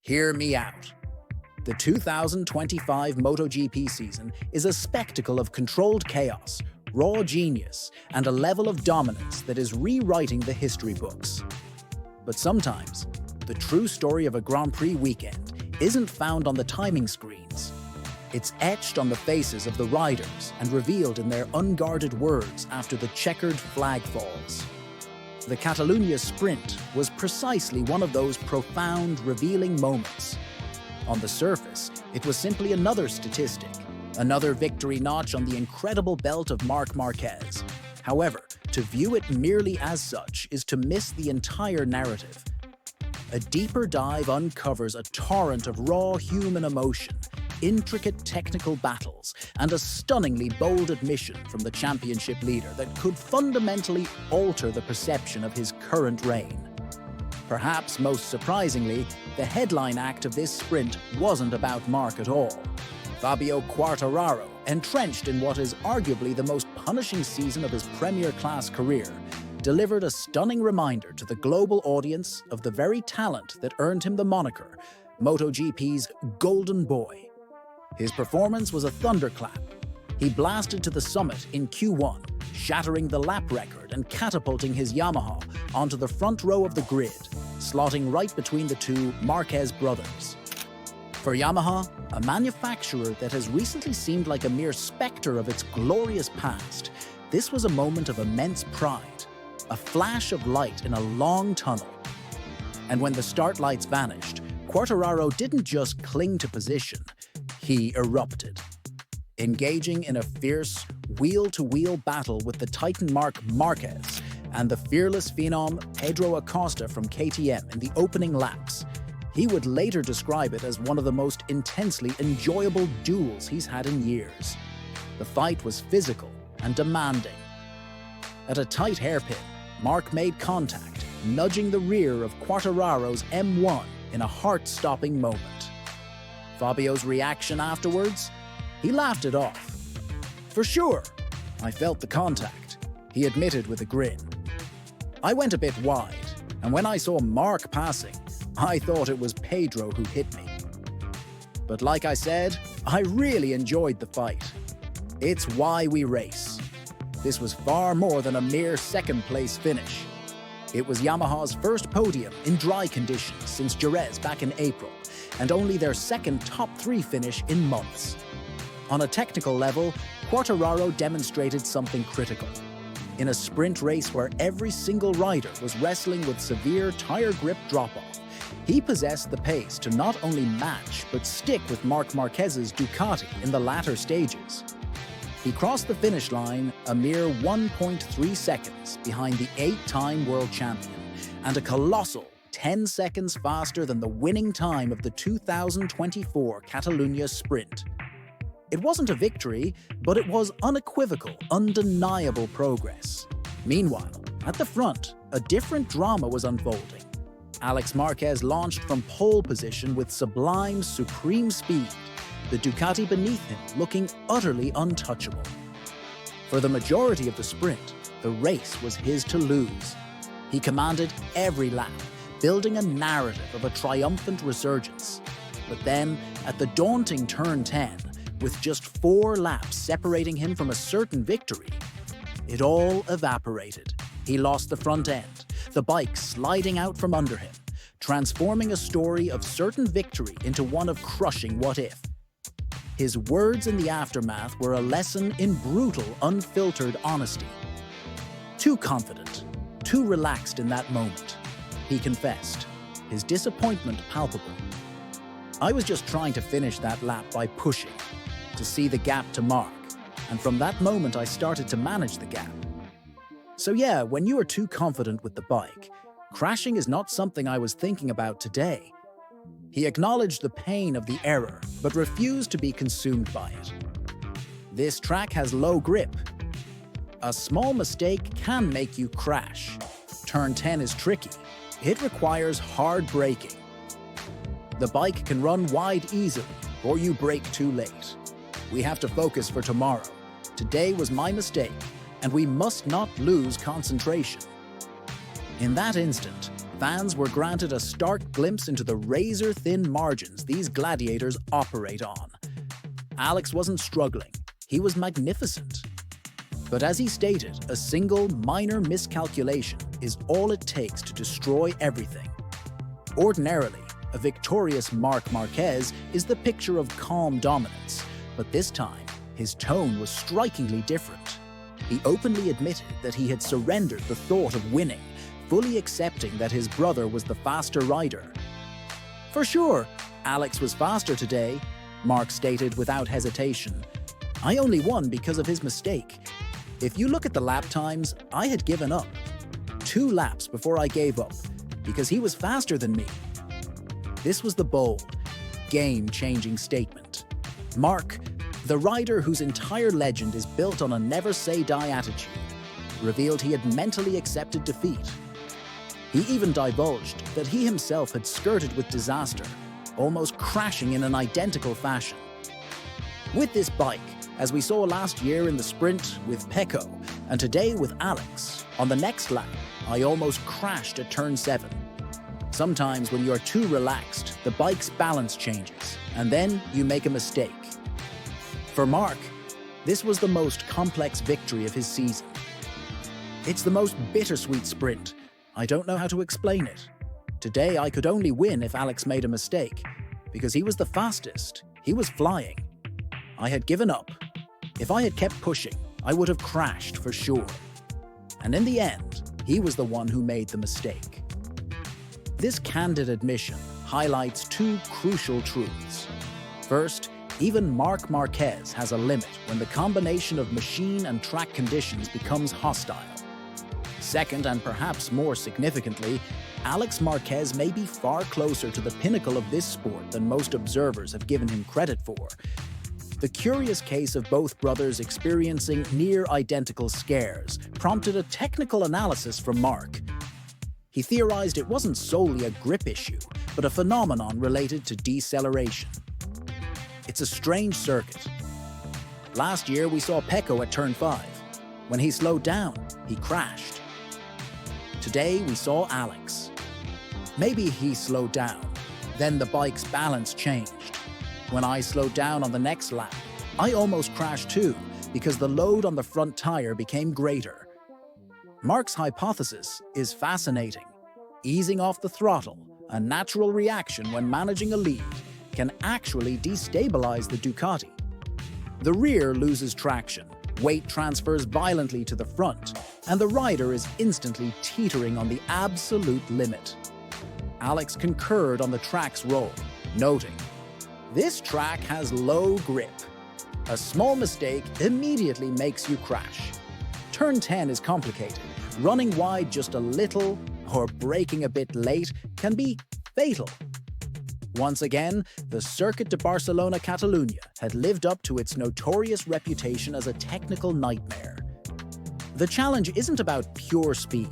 Hear me out. The 2025 MotoGP season is a spectacle of controlled chaos, raw genius, and a level of dominance that is rewriting the history books. But sometimes, the true story of a Grand Prix weekend isn't found on the timing screens. It's etched on the faces of the riders and revealed in their unguarded words after the checkered flag falls. The Catalunya Sprint was precisely one of those profound, revealing moments. On the surface, it was simply another statistic, another victory notch on the incredible belt of Marc Marquez. However, to view it merely as such is to miss the entire narrative. A deeper dive uncovers a torrent of raw human emotion, intricate technical battles, and a stunningly bold admission from the championship leader that could fundamentally alter the perception of his current reign. Perhaps most surprisingly, the headline act of this sprint wasn't about Marc at all. Fabio Quartararo, entrenched in what is arguably the most punishing season of his premier-class career, delivered a stunning reminder to the global audience of the very talent that earned him the moniker, MotoGP's Golden Boy. His performance was a thunderclap. He blasted to the summit in Q1, shattering the lap record and catapulting his Yamaha onto the front row of the grid, slotting right between the two Marquez brothers. For Yamaha, a manufacturer that has recently seemed like a mere specter of its glorious past, this was a moment of immense pride, a flash of light in a long tunnel. And when the start lights vanished, Quartararo didn't just cling to position, he erupted. Engaging in a fierce, wheel-to-wheel battle with the Titan Marc Marquez and the fearless phenom Pedroacosta from KTM in the opening laps, he would later describe it as one of the most intensely enjoyable duels he's had in years. The fight was physical and demanding. At a tight hairpin, Marc made contact, nudging the rear of Quartararo's M1 in a heart-stopping moment. Fabio's reaction afterwards? He laughed it off. "For sure, I felt the contact," he admitted with a grin. "I went a bit wide, and when I saw Marc passing, I thought it was Pedro who hit me. But like I said, I really enjoyed the fight. It's why we race. This was far more than a mere second-place finish. It was Yamaha's first podium in dry conditions since Jerez back in April, and only their second top-3 finish in months. On a technical level, Quartararo demonstrated something critical. In a sprint race where every single rider was wrestling with severe tire grip drop-off, he possessed the pace to not only match but stick with Marc Marquez's Ducati in the latter stages. He crossed the finish line a mere 1.3 seconds behind the 8-time world champion, and a colossal 10 seconds faster than the winning time of the 2024 Catalunya Sprint. It wasn't a victory, but it was unequivocal, undeniable progress. Meanwhile, at the front, a different drama was unfolding. Alexmarquez launched from pole position with sublime, supreme speed, the Ducati beneath him looking utterly untouchable. For the majority of the sprint, the race was his to lose. He commanded every lap, building a narrative of a triumphant resurgence. But then, at the daunting turn 10, with just 4 laps separating him from a certain victory, it all evaporated. He lost the front end, the bike sliding out from under him, transforming a story of certain victory into one of crushing what-if. His words in the aftermath were a lesson in brutal, unfiltered honesty. Too confident, too relaxed in that moment, he confessed, his disappointment palpable. "I was just trying to finish that lap by pushing, to see the gap to Marc, and from that moment I started to manage the gap. So yeah, when you are too confident with the bike, crashing is not something I was thinking about today." He acknowledged the pain of the error, but refused to be consumed by it. "This track has low grip. A small mistake can make you crash. Turn 10 is tricky. It requires hard braking. The bike can run wide easily, or you brake too late. We have to focus for tomorrow. Today was my mistake, and we must not lose concentration." In that instant, fans were granted a stark glimpse into the razor-thin margins these gladiators operate on. Alex wasn't struggling, he was magnificent. But as he stated, a single minor miscalculation is all it takes to destroy everything. Ordinarily, a victorious Marc Marquez is the picture of calm dominance, but this time, his tone was strikingly different. He openly admitted that he had surrendered the thought of winning, fully accepting that his brother was the faster rider. "For sure, Alex was faster today," Marc stated without hesitation. "I only won because of his mistake. If you look at the lap times, I had given up. 2 laps before I gave up, because he was faster than me." This was the bold, game-changing statement. Marc, the rider whose entire legend is built on a never-say-die attitude, revealed he had mentally accepted defeat. He even divulged that he himself had skirted with disaster, almost crashing in an identical fashion. With this bike, as we saw last year in the sprint with Pecco, and today with Alex, on the next lap, I almost crashed at turn 7. Sometimes when you're too relaxed, the bike's balance changes, and then you make a mistake. For Marc, this was the most complex victory of his season. It's the most bittersweet sprint. I don't know how to explain it. Today I could only win if Alex made a mistake, because he was the fastest, he was flying. I had given up. If I had kept pushing, I would have crashed for sure. And in the end, he was the one who made the mistake. This candid admission highlights 2 crucial truths. First, even Marc Marquez has a limit when the combination of machine and track conditions becomes hostile. Second, and perhaps more significantly, Alex Marquez may be far closer to the pinnacle of this sport than most observers have given him credit for. The curious case of both brothers experiencing near-identical scares prompted a technical analysis from Marc. He theorized it wasn't solely a grip issue, but a phenomenon related to deceleration. It's a strange circuit. Last year we saw Pecco at turn 5. When he slowed down, he crashed. Today we saw Alex. Maybe he slowed down, then the bike's balance changed. When I slowed down on the next lap, I almost crashed too, because the load on the front tire became greater. Marc's hypothesis is fascinating. Easing off the throttle, a natural reaction when managing a lead, can actually destabilize the Ducati. The rear loses traction, weight transfers violently to the front, and the rider is instantly teetering on the absolute limit. Alex concurred on the track's role, noting, "This track has low grip. A small mistake immediately makes you crash. Turn 10 is complicated. Running wide just a little or braking a bit late can be fatal." Once again, the Circuit de Barcelona Catalunya had lived up to its notorious reputation as a technical nightmare. The challenge isn't about pure speed.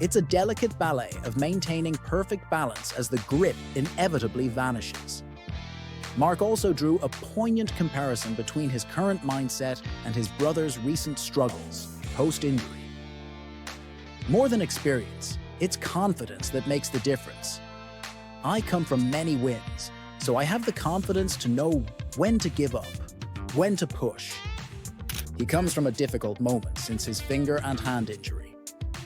It's a delicate ballet of maintaining perfect balance as the grip inevitably vanishes. Marc also drew a poignant comparison between his current mindset and his brother's recent struggles, post-injury. More than experience, it's confidence that makes the difference. I come from many wins, so I have the confidence to know when to give up, when to push. He comes from a difficult moment since his finger and hand injury.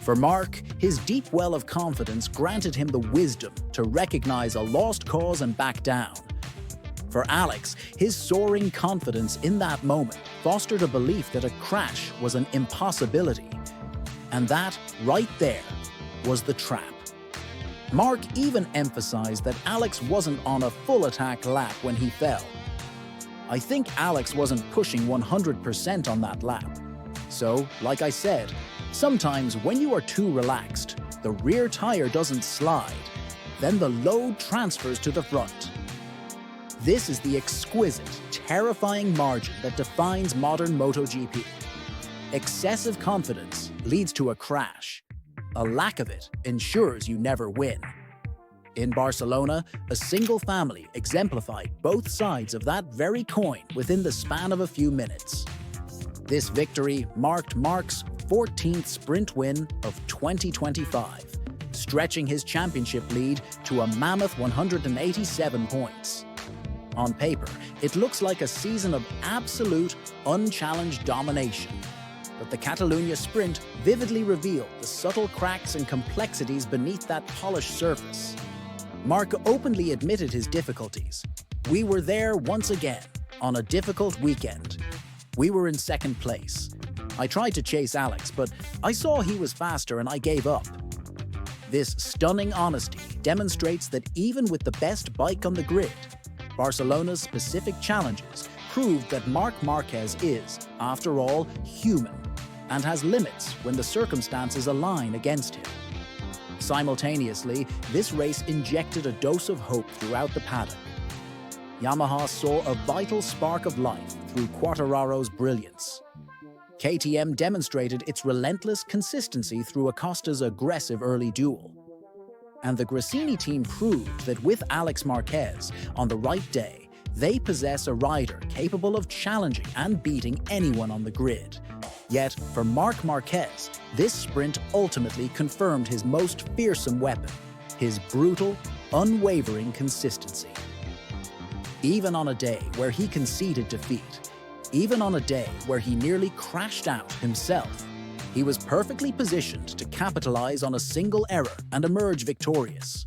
For Marc, his deep well of confidence granted him the wisdom to recognize a lost cause and back down. For Alex, his soaring confidence in that moment fostered a belief that a crash was an impossibility. And that, right there, was the trap. Marc even emphasized that Alex wasn't on a full attack lap when he fell. I think Alex wasn't pushing 100% on that lap. So, like I said, sometimes when you are too relaxed, the rear tire doesn't slide. Then the load transfers to the front. This is the exquisite, terrifying margin that defines modern MotoGP. Excessive confidence leads to a crash. A lack of it ensures you never win. In Barcelona, a single family exemplified both sides of that very coin within the span of a few minutes. This victory marked Marc's 14th sprint win of 2025, stretching his championship lead to a mammoth 187 points. On paper, it looks like a season of absolute, unchallenged domination. But the Catalunya Sprint vividly revealed the subtle cracks and complexities beneath that polished surface. Marc openly admitted his difficulties. "We were there once again, on a difficult weekend. We were in second place. I tried to chase Alex, but I saw he was faster and I gave up." This stunning honesty demonstrates that even with the best bike on the grid, Barcelona's specific challenges proved that Marc Marquez is, after all, human and has limits when the circumstances align against him. Simultaneously, this race injected a dose of hope throughout the paddock. Yamaha saw a vital spark of life through Quartararo's brilliance. KTM demonstrated its relentless consistency through Acosta's aggressive early duel. And the Gresini team proved that with Alex Marquez on the right day, they possess a rider capable of challenging and beating anyone on the grid. Yet, for Marc Marquez, this sprint ultimately confirmed his most fearsome weapon, his brutal, unwavering consistency. Even on a day where he conceded defeat, even on a day where he nearly crashed out himself, he was perfectly positioned to capitalize on a single error and emerge victorious.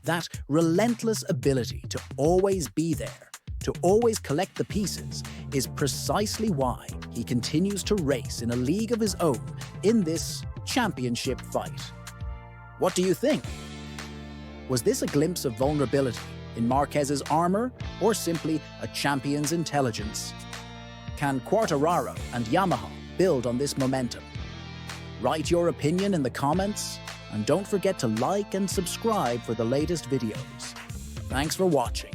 That relentless ability to always be there, to always collect the pieces, is precisely why he continues to race in a league of his own in this championship fight. What do you think? Was this a glimpse of vulnerability in Marquez's armor, or simply a champion's intelligence? Can Quartararo and Yamaha build on this momentum? Write your opinion in the comments, and don't forget to like and subscribe for the latest videos. Thanks for watching.